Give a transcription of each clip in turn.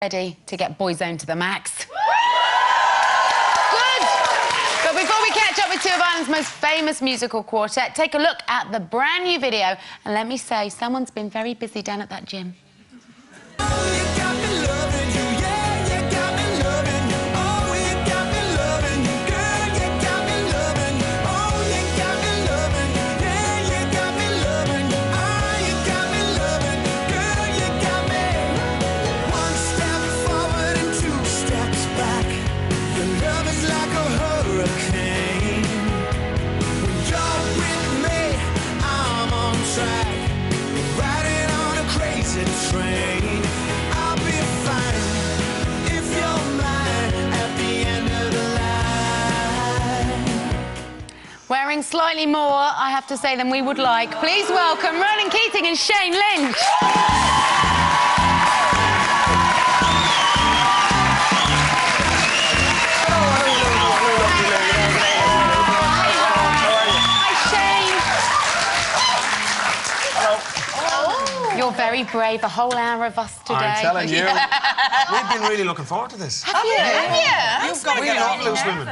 Ready to get Boyzone to the max. Good! But before we catch up with two of Ireland's most famous musical quartet, take a look at the brand new video. And let me say, someone's been very busy down at that gym. Wearing slightly more, I have to say, than we would like. Please welcome Ronan and Shane Lynch. You're very brave, a whole hour of us today. I'm telling you. We've been really looking forward to this. Have you? You've got really loose women.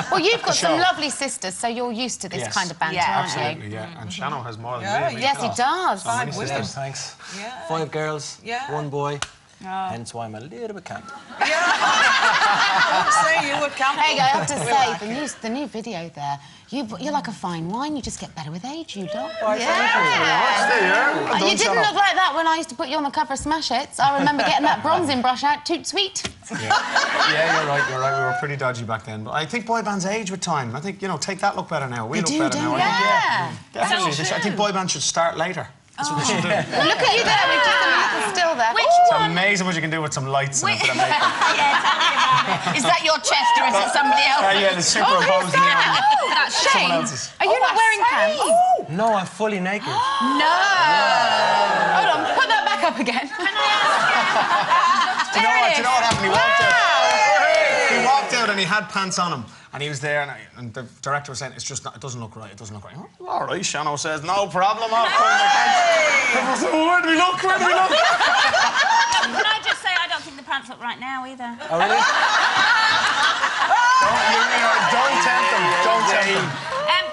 Well, you've got some lovely sisters, so you're used to this kind of banter, aren't you? Absolutely, yeah. And Shano has more than me. Yes, he does. 5 women. Thanks. Yeah. 5 girls, Yeah. 1 boy. Hence why I'm a little bit camp. Yeah. I would say you were camp. Hey, I have to say, the new video there, you're like a fine wine. You just get better with age, you don't. Yeah. You didn't look like that when I used to put you on the cover of Smash Hits. I remember getting that bronzing brush out, toot sweet. Yeah, you're right. We were pretty dodgy back then. But I think boy bands age with time. I think, you know, take that look better now. We look better now. Yeah. Definitely. I think boy bands should start later. That's what they should do. Well, look at you there. We've just done a little still there. It's amazing what you can do with some lights and a bit of makeup. Yeah, tell me about it. Is that your chest or is it somebody else? Yeah, the superimposed in there. That's Shane. Someone else's. Are you not wearing pants? No, I'm fully naked. No. Hold on, put that back up again. Can I ask Do you know what happened? He walked out. He walked out and he had pants on him. And he was there, and the director was saying, "It's just not, it doesn't look right. It doesn't look right." Oh, all right, Shano says, "No problem. I'll put my pants." Where do we look? Where do we look? Can I just say, I don't think the pants look right now either. Oh, really? Don't tempt them. Don't tempt them.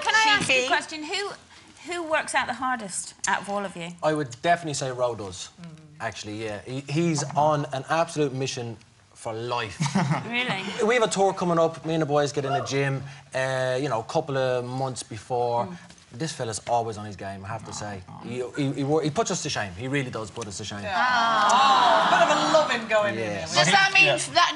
Can I ask you a question? Who works out the hardest out of all of you? I would definitely say Ro does. Actually, yeah. He's on an absolute mission for life. Really? We have a tour coming up. Me and the boys get in the gym, you know, a couple of months before. This fella's always on his game, I have to say. He puts us to shame. He really does put us to shame. Bit of a loving going in here. Does that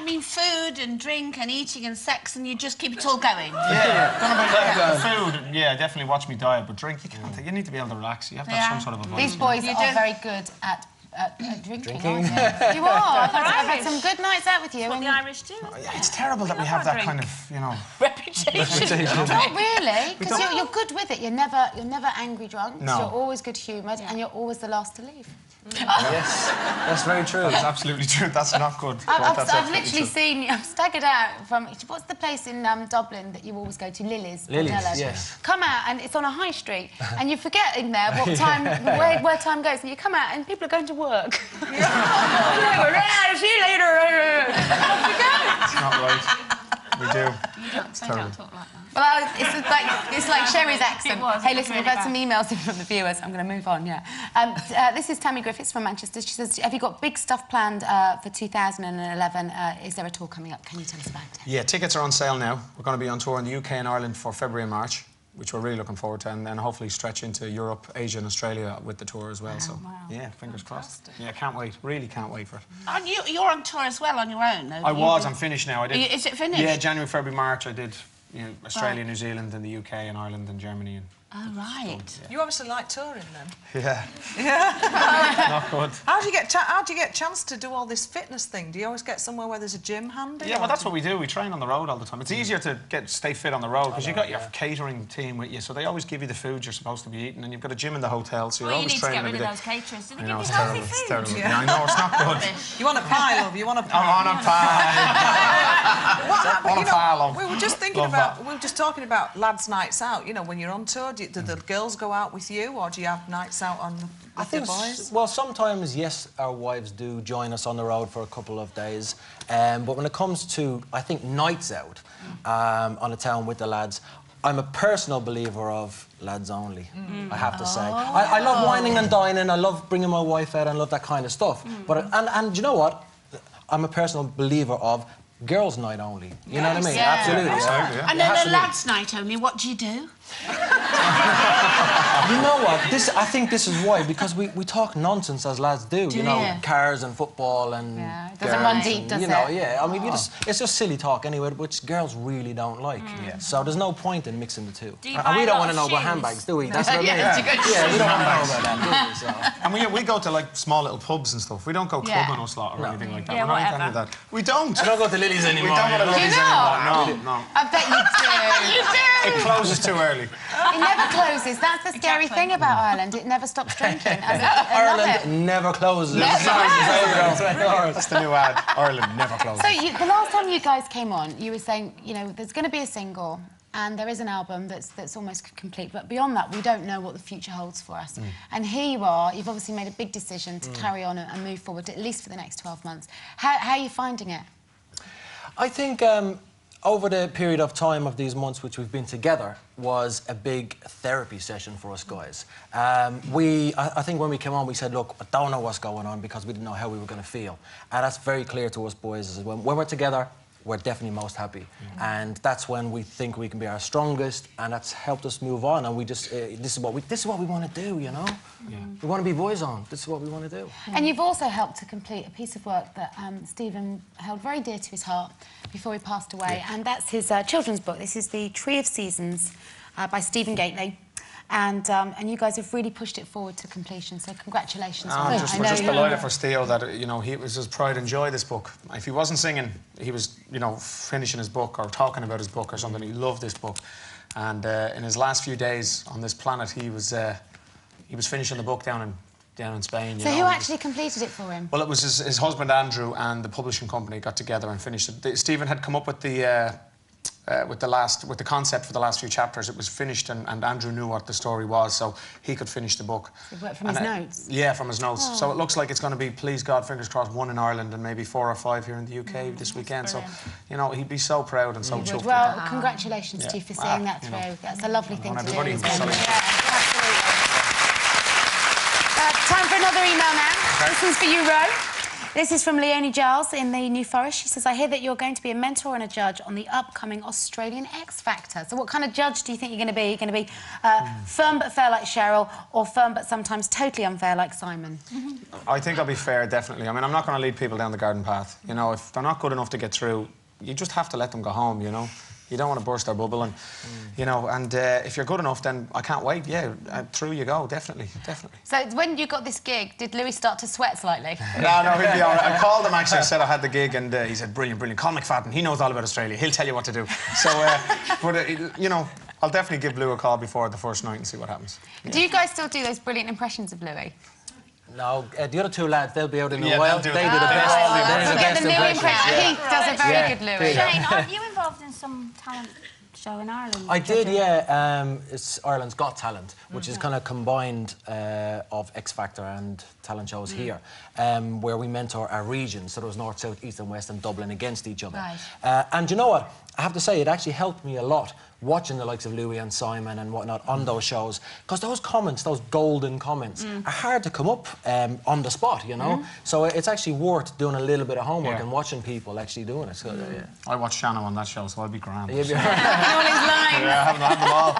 mean food and drink and eating and sex and you just keep it all going? Food, yeah, definitely watch me diet, but drink, you can't. You need to be able to relax. You have to have some sort of a vibe. These boys are very good at drinking, aren't you? You are. I've had some good nights out with you. What the Irish do. Yeah, it's terrible that we have that kind of, you know... Reputation. Not really, because you're good with it. You're never angry drunk. No. You're always good-humoured, and you're always the last to leave. Yes, that's very true. That's absolutely true. That's not good. I've literally seen you staggered out from... What's the place in Dublin that you always go to? Lily's. Lily's, yes. Come out, and it's on a high street, and you forget in there what time, where time goes, and you come out, and people are going to work. See you later. It's not right. We do. It's terrible. Well, it's like Sherry's accent. Hey, listen, we've had some emails in from the viewers. I'm going to move on, yeah. This is Tammy Griffiths from Manchester. She says, have you got big stuff planned for 2011? Is there a tour coming up? Can you tell us about it? Yeah, tickets are on sale now. We're going to be on tour in the UK and Ireland for February and March, which we're really looking forward to, and then hopefully stretch into Europe, Asia and Australia with the tour as well. Yeah, fingers crossed. Yeah, can't wait. Really can't wait for it. And you're on tour as well on your own, though? I'm finished now. I did. Is it finished? Yeah, January, February, March. I did, you know, Australia, New Zealand, and the UK and Ireland and Germany. And oh, right. You obviously like touring, then. Yeah. Not good. How do you get a chance to do all this fitness thing? Do you always get somewhere where there's a gym handy? Yeah, well, that's what we do. We train on the road all the time. It's easier to stay fit on the road because you've got your catering team with you, so they always give you the food you're supposed to be eating, and you've got a gym in the hotel, so you're always training every day. You need to get rid of those caterers. Do they give you healthy food? It's terrible. Yeah, I know, it's not good. You want a pie, love? You want a pie? I want a pie. happened? On a pile. We were just thinking about, we were just talking about lads' nights out. You know, when you're on tour, do the girls go out with you, or do you have nights out with the boys? Well, sometimes, yes, our wives do join us on the road for a couple of days. But when it comes to, I think, nights out on a town with the lads, I'm a personal believer of lads only, I have to say. I love whining and dining, I love bringing my wife out, and I love that kind of stuff. But and you know what? I'm a personal believer of girls' night only. You know what I mean? Yeah. Absolutely. Yeah. And then the lads' night only, what do you do? You know what? I think this is why, because we talk nonsense as lads do. You know, cars and football and it doesn't run deep, does it? You know, yeah. I mean, it's just silly talk anyway, which girls really don't like. So there's no point in mixing the two. And we don't want to know about handbags, do we? That's what I mean. Yeah, we don't want to know about that, do we? So. And we go to like small little pubs and stuff. We don't go clubbing or slot or anything like that. Yeah, We're not into whatever. any of that. We don't. I don't go to Lily's anymore. We don't go to Lily's anymore. No. I bet you do. You do! It closes too early. It never closes. That's the scary thing about Ireland. It never stops drinking. I love it. Ireland never closes. That's the new ad. Ireland never closes. So the last time you guys came on, you were saying, you know, there's going to be a single and there is an album that's almost complete, but beyond that, we don't know what the future holds for us. And here you are. You've obviously made a big decision to carry on and move forward, at least for the next 12 months. How are you finding it? I think over the period of time of these months which we've been together was a big therapy session for us guys. I think when we came on, we said, look, I don't know what's going on, because we didn't know how we were going to feel. And that's very clear to us boys. Is when we're together, we're definitely most happy. And that's when we think we can be our strongest, and that's helped us move on. And we just, this is what we want to do, you know? We want to be Boyzone. This is what we want to do. And you've also helped to complete a piece of work that Stephen held very dear to his heart before he passed away, and that's his children's book. This is The Tree of Seasons by Stephen Gately. And you guys have really pushed it forward to completion, so congratulations. We're just delighted for Theo that, you know, it was his pride and joy, this book. If he wasn't singing, he was, you know, finishing his book or talking about his book or something. He loved this book. And in his last few days on this planet, he was finishing the book down in Spain. So who actually completed it for him? Well, it was his husband, Andrew, and the publishing company got together and finished it. Stephen had come up with the concept for the last few chapters. It was finished, and Andrew knew what the story was, so he could finish the book. So he worked from his notes? Yeah, from his notes. Oh. So it looks like it's going to be, please God, fingers crossed, 1 in Ireland and maybe 4 or 5 here in the UK this weekend. So, you know, he'd be so proud and so chuffed. Well, congratulations to you for seeing that through. Know, that's a lovely thing to do. Everybody, absolutely. Time for another email now. Okay. This one's for you, Ro. This is from Leonie Giles in the New Forest. She says, I hear that you're going to be a mentor and a judge on the upcoming Australian X Factor. So what kind of judge do you think you're going to be? You're going to be firm but fair like Cheryl, or firm but sometimes totally unfair like Simon? I think I'll be fair, definitely. I mean, I'm not going to lead people down the garden path. You know, if they're not good enough to get through, you just have to let them go home, you know? You don't want to burst their bubble, and you know, and if you're good enough, then I can't wait. Yeah, through you go, definitely. So when you got this gig, did Louis start to sweat slightly? No, he'd be all right. I called him actually. I said I had the gig, and he said, "Brilliant. Call McFadden. He knows all about Australia. He'll tell you what to do." So, you know, I'll definitely give Lou a call before the first night and see what happens. Yeah. Do you guys still do those brilliant impressions of Louis? No, the other two lads, they'll be out in a while. They do the best. The new impression. Keith does a very good Louis. Shane, aren't you involved in some talent show in Ireland? I did, yeah. It's Ireland's Got Talent, which is kind of combined of X Factor and talent shows here, where we mentor our regions. So there was North, South, East and West and Dublin against each other. Right. And you know what? I have to say, it actually helped me a lot watching the likes of Louis and Simon and whatnot on those shows, because those comments, those golden comments, are hard to come up on the spot, you know? So it's actually worth doing a little bit of homework and watching people actually doing it. So, I watched Shannon on that show, so I'll be grand. All his lines. Yeah, I haven't had them all.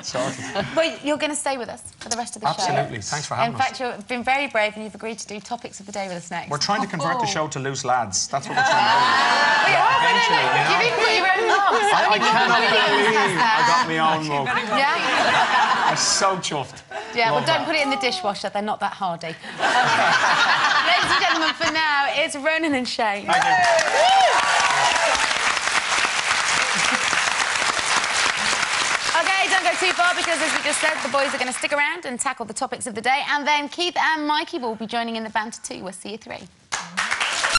Sorry. But you're going to stay with us for the rest of the show. Absolutely. Thanks for having us. In fact, you've been very brave and you've agreed to do topics of the day with us next. We're trying to convert the show to Loose Lads. That's what we're trying to do. You've even got your own mugs. I cannot believe I got my own mug. Yeah? I'm so chuffed. Yeah, well, don't put it in the dishwasher. They're not that hardy. Ladies and gentlemen, for now, it's Ronan and Shane. Thank you. OK, don't go too far, because, as we just said, the boys are going to stick around and tackle the topics of the day, and then Keith and Mikey will be joining in the banter too. We'll see you 3.